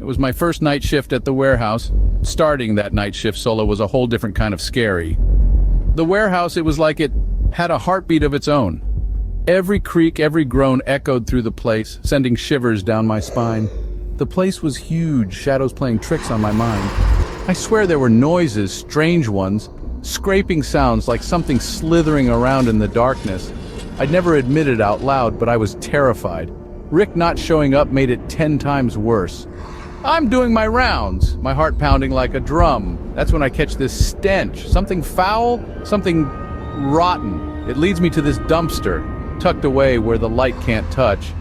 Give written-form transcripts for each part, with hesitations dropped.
It was my first night shift at the warehouse. Starting that night shift solo was a whole different kind of scary. The warehouse, it was like it had a heartbeat of its own. Every creak, every groan echoed through the place, sending shivers down my spine. The place was huge, shadows playing tricks on my mind. I swear there were noises, strange ones, scraping sounds like something slithering around in the darkness. I'd never admit it out loud, but I was terrified. Rick not showing up made it 10 times worse. I'm doing my rounds, my heart pounding like a drum. That's when I catch this stench, something foul, something rotten. It leads me to this dumpster, tucked away where the light can't touch.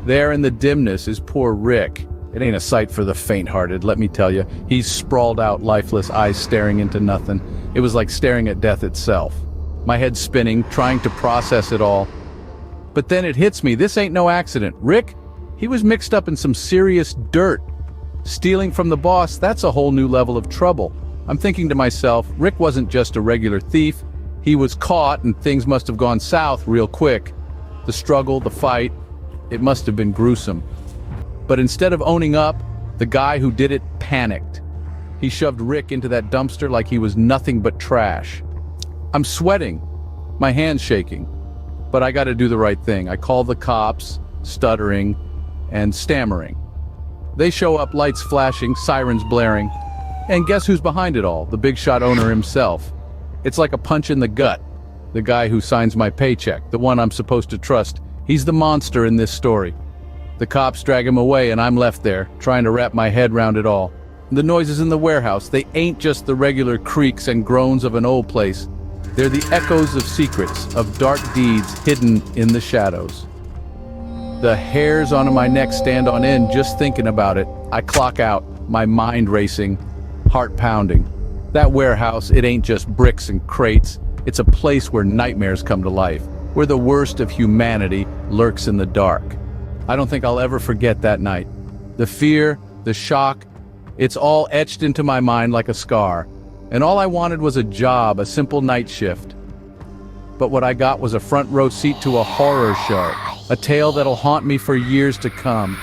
There in the dimness is poor Rick. It ain't a sight for the faint-hearted, let me tell you. He's sprawled out, lifeless, eyes staring into nothing. It was like staring at death itself. My head spinning, trying to process it all. But then it hits me, this ain't no accident. Rick, he was mixed up in some serious dirt. Stealing from the boss, that's a whole new level of trouble. I'm thinking to myself, Rick wasn't just a regular thief. He was caught and things must have gone south real quick. The struggle, the fight, it must have been gruesome. But instead of owning up, the guy who did it panicked. He shoved Rick into that dumpster like he was nothing but trash. I'm sweating, my hands shaking, but I gotta do the right thing. I call the cops, stuttering and stammering. They show up, lights flashing, sirens blaring. And guess who's behind it all? The big shot owner himself. It's like a punch in the gut. The guy who signs my paycheck, the one I'm supposed to trust. He's the monster in this story. The cops drag him away and I'm left there, trying to wrap my head around it all. The noises in the warehouse, they ain't just the regular creaks and groans of an old place. They're the echoes of secrets, of dark deeds hidden in the shadows. The hairs on my neck stand on end just thinking about it. I clock out, my mind racing, heart pounding. That warehouse, it ain't just bricks and crates. It's a place where nightmares come to life, where the worst of humanity lurks in the dark. I don't think I'll ever forget that night. The fear, the shock, it's all etched into my mind like a scar. And all I wanted was a job, a simple night shift. But what I got was a front row seat to a horror show, a tale that'll haunt me for years to come.